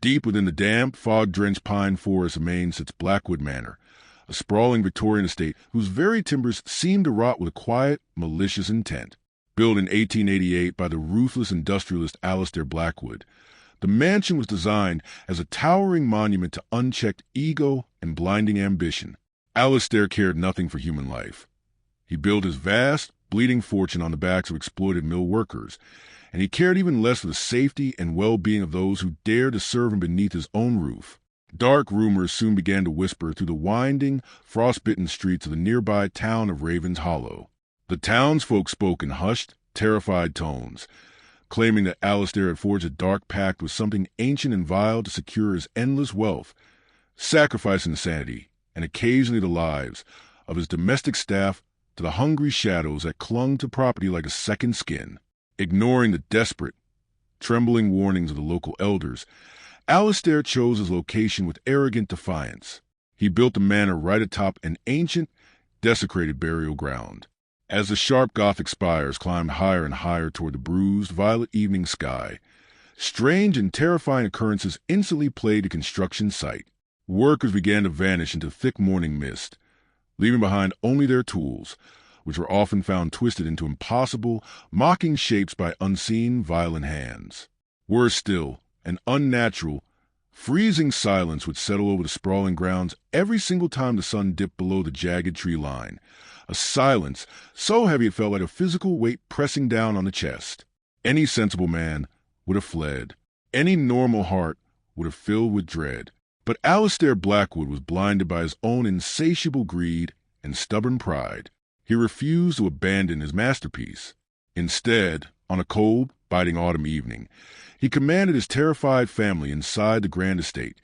Deep within the damp, fog-drenched pine forest of Maine sits Blackwood Manor, a sprawling Victorian estate whose very timbers seem to rot with a quiet, malicious intent. Built in 1888 by the ruthless industrialist Alistair Blackwood, the mansion was designed as a towering monument to unchecked ego and blinding ambition. Alistair cared nothing for human life. He built his vast, bleeding fortune on the backs of exploited mill workers, and he cared even less for the safety and well-being of those who dared to serve him beneath his own roof. Dark rumors soon began to whisper through the winding, frost-bitten streets of the nearby town of Ravens Hollow. The townsfolk spoke in hushed, terrified tones, claiming that Alistair had forged a dark pact with something ancient and vile to secure his endless wealth, sacrificing the sanity and occasionally the lives of his domestic staff to the hungry shadows that clung to property like a second skin. Ignoring the desperate, trembling warnings of the local elders, Alistair chose his location with arrogant defiance. He built the manor right atop an ancient, desecrated burial ground. As the sharp Gothic spires climbed higher and higher toward the bruised, violet evening sky, strange and terrifying occurrences instantly plagued the construction site. Workers began to vanish into thick morning mist, leaving behind only their tools, which were often found twisted into impossible, mocking shapes by unseen, violent hands. Worse still, an unnatural, freezing silence would settle over the sprawling grounds every single time the sun dipped below the jagged tree line, a silence so heavy it felt like a physical weight pressing down on the chest. Any sensible man would have fled. Any normal heart would have filled with dread. But Alistair Blackwood was blinded by his own insatiable greed and stubborn pride. He refused to abandon his masterpiece. Instead, on a cold, biting autumn evening, he commanded his terrified family inside the grand estate,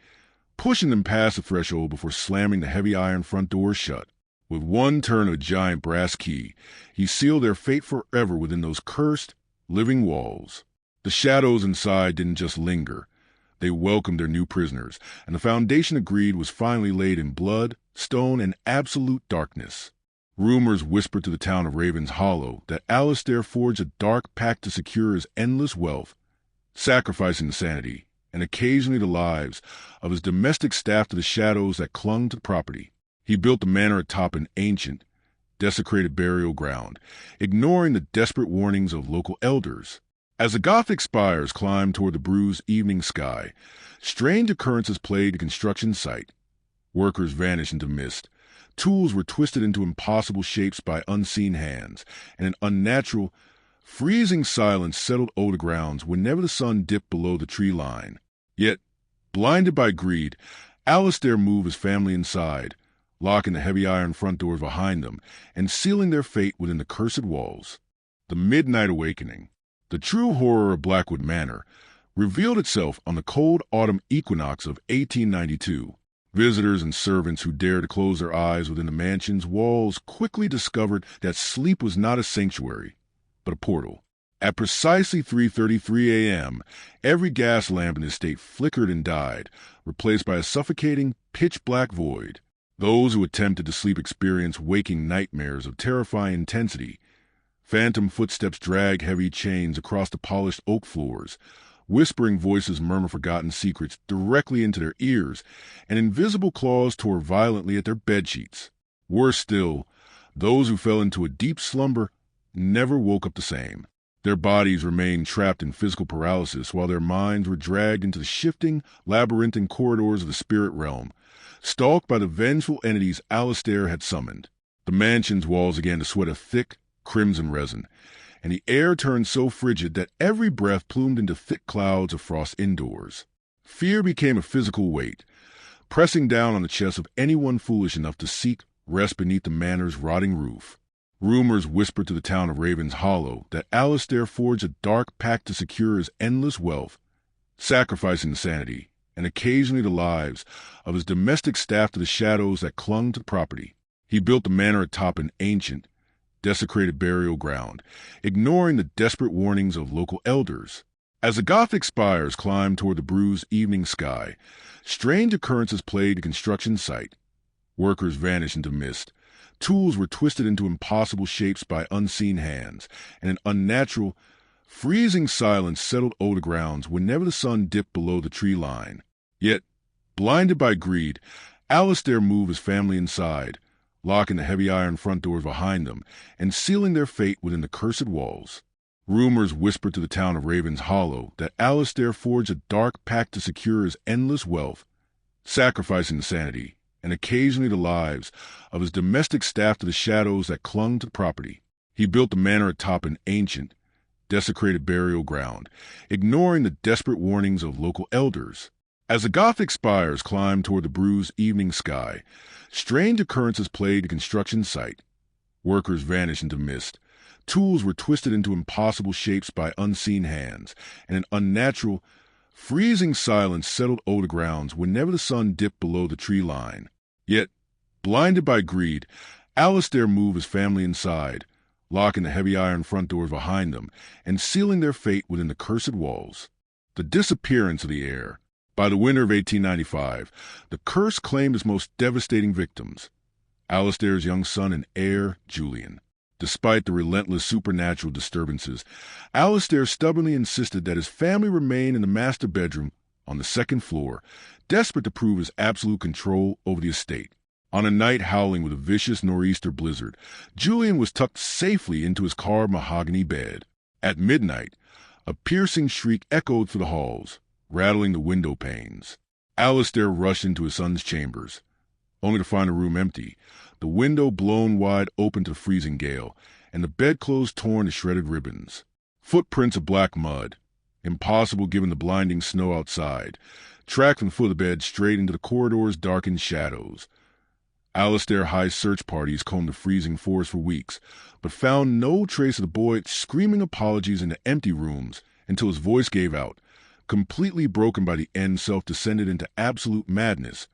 pushing them past the threshold before slamming the heavy iron front door shut. With one turn of a giant brass key, he sealed their fate forever within those cursed, living walls. The shadows inside didn't just linger. They welcomed their new prisoners, and the foundation of greed was finally laid in blood, stone, and absolute darkness. Rumors whispered to the town of Ravens Hollow that Alistair forged a dark pact to secure his endless wealth, sacrificing the sanity and occasionally the lives of his domestic staff to the shadows that clung to the property. He built the manor atop an ancient, desecrated burial ground, ignoring the desperate warnings of local elders. As the Gothic spires climbed toward the bruised evening sky, strange occurrences plagued the construction site. Workers vanished into mist. Tools were twisted into impossible shapes by unseen hands, and an unnatural, freezing silence settled over the grounds whenever the sun dipped below the tree line. Yet, blinded by greed, Alistair moved his family inside, locking the heavy iron front doors behind them and sealing their fate within the cursed walls. The Midnight Awakening, the true horror of Blackwood Manor, revealed itself on the cold autumn equinox of 1892. Visitors and servants who dared to close their eyes within the mansion's walls quickly discovered that sleep was not a sanctuary, but a portal. At precisely 3:33 a.m., every gas lamp in the estate flickered and died, replaced by a suffocating, pitch-black void. Those who attempted to sleep experienced waking nightmares of terrifying intensity. Phantom footsteps dragged heavy chains across the polished oak floors. Whispering voices murmur forgotten secrets directly into their ears, and invisible claws tore violently at their bedsheets. Worse still, those who fell into a deep slumber never woke up the same. Their bodies remained trapped in physical paralysis while their minds were dragged into the shifting, labyrinthine corridors of the spirit realm, stalked by the vengeful entities Alistair had summoned. The mansion's walls began to sweat a thick, crimson resin, and the air turned so frigid that every breath plumed into thick clouds of frost indoors. Fear became a physical weight, pressing down on the chest of anyone foolish enough to seek rest beneath the manor's rotting roof. Rumors whispered to the town of Ravens Hollow that Alistair forged a dark pact to secure his endless wealth, sacrificing the sanity and occasionally the lives of his domestic staff to the shadows that clung to the property. He built the manor atop an ancient, desecrated burial ground, ignoring the desperate warnings of local elders. As the Gothic spires climbed toward the bruised evening sky, strange occurrences plagued the construction site. Workers vanished into mist. Tools were twisted into impossible shapes by unseen hands, and an unnatural, freezing silence settled over the grounds whenever the sun dipped below the tree line. Yet, blinded by greed, Alistair moved his family inside, locking the heavy iron front doors behind them and sealing their fate within the cursed walls. Rumors whispered to the town of Ravens Hollow that Alistair forged a dark pact to secure his endless wealth, sacrificing the sanity and occasionally the lives of his domestic staff to the shadows that clung to the property. He built the manor atop an ancient, desecrated burial ground, ignoring the desperate warnings of local elders. As the Gothic spires climbed toward the bruised evening sky, strange occurrences plagued the construction site. Workers vanished into mist. Tools were twisted into impossible shapes by unseen hands, and an unnatural, freezing silence settled over the grounds whenever the sun dipped below the tree line. Yet, blinded by greed, Alistair moved his family inside, locking the heavy iron front doors behind them and sealing their fate within the cursed walls. The disappearance of the heir. By the winter of 1895, the curse claimed its most devastating victims, Alistair's young son and heir, Julian. Despite the relentless supernatural disturbances, Alistair stubbornly insisted that his family remain in the master bedroom on the second floor, desperate to prove his absolute control over the estate. On a night howling with a vicious nor'easter blizzard, Julian was tucked safely into his carved mahogany bed. At midnight, a piercing shriek echoed through the halls, rattling the window panes. Alistair rushed into his son's chambers, only to find the room empty, the window blown wide open to the freezing gale, and the bedclothes torn to shredded ribbons. Footprints of black mud, impossible given the blinding snow outside, tracked from the foot of the bed straight into the corridor's darkened shadows. Alistair High's search parties combed the freezing forest for weeks, but found no trace of the boy screaming apologies in the empty rooms until his voice gave out. Completely broken by the end, Self descended into absolute madness,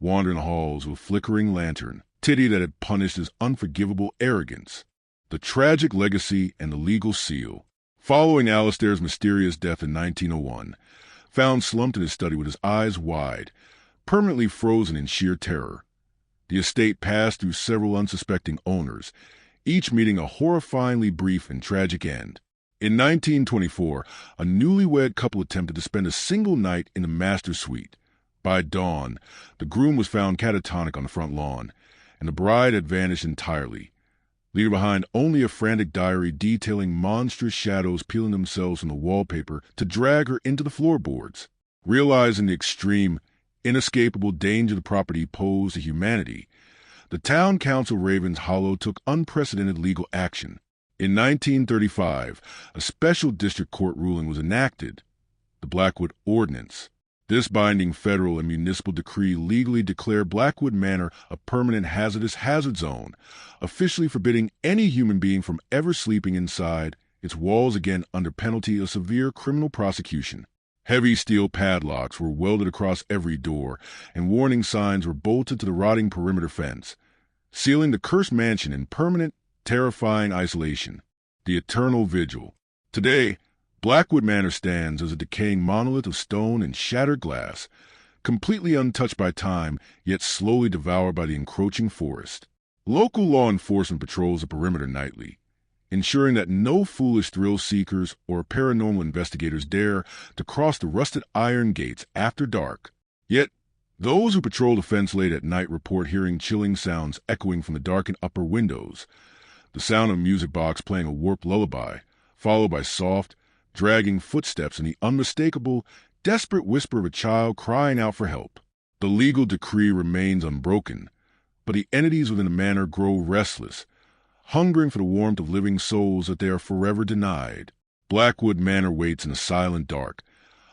wandering the halls with a flickering lantern, titty that had punished his unforgivable arrogance. The tragic legacy and the legal seal. Following Alistair's mysterious death in 1901, found slumped in his study with his eyes wide, permanently frozen in sheer terror. The estate passed through several unsuspecting owners, each meeting a horrifyingly brief and tragic end. In 1924, a newlywed couple attempted to spend a single night in the master suite. By dawn, the groom was found catatonic on the front lawn, and the bride had vanished entirely, leaving behind only a frantic diary detailing monstrous shadows peeling themselves from the wallpaper to drag her into the floorboards. Realizing the extreme, inescapable danger the property posed to humanity, the town council of Ravens Hollow took unprecedented legal action. In 1935, a special district court ruling was enacted, the Blackwood Ordinance. This binding federal and municipal decree legally declared Blackwood Manor a permanent hazard zone, officially forbidding any human being from ever sleeping inside its walls again under penalty of severe criminal prosecution. Heavy steel padlocks were welded across every door, and warning signs were bolted to the rotting perimeter fence, sealing the cursed mansion in permanent, terrifying isolation. The eternal vigil. Today, Blackwood Manor stands as a decaying monolith of stone and shattered glass, completely untouched by time, yet slowly devoured by the encroaching forest. Local law enforcement patrols the perimeter nightly, ensuring that no foolish thrill seekers or paranormal investigators dare to cross the rusted iron gates after dark. Yet, those who patrol the fence late at night report hearing chilling sounds echoing from the darkened upper windows, the sound of a music box playing a warped lullaby, followed by soft, dragging footsteps and the unmistakable, desperate whisper of a child crying out for help. The legal decree remains unbroken, but the entities within the manor grow restless, hungering for the warmth of living souls that they are forever denied. Blackwood Manor waits in the silent dark,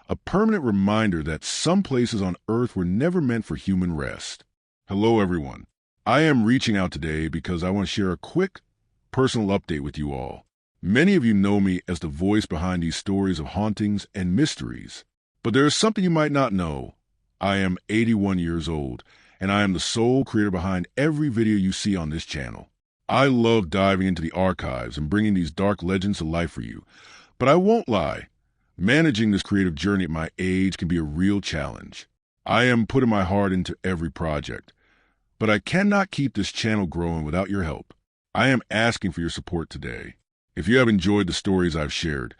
a permanent reminder that some places on Earth were never meant for human rest. Hello, everyone. I am reaching out today because I want to share a quick, personal update with you all. Many of you know me as the voice behind these stories of hauntings and mysteries. But there is something you might not know. I am 81 years old, and I am the sole creator behind every video you see on this channel. I love diving into the archives and bringing these dark legends to life for you. But I won't lie, managing this creative journey at my age can be a real challenge. I am putting my heart into every project, but I cannot keep this channel growing without your help. I am asking for your support today. If you have enjoyed the stories I've shared,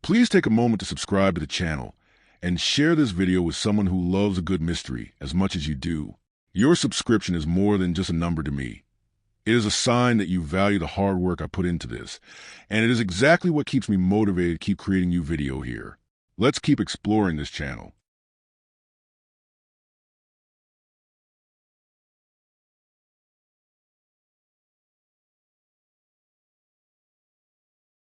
please take a moment to subscribe to the channel and share this video with someone who loves a good mystery as much as you do. Your subscription is more than just a number to me. It is a sign that you value the hard work I put into this, and it is exactly what keeps me motivated to keep creating new video here. Let's keep exploring this channel.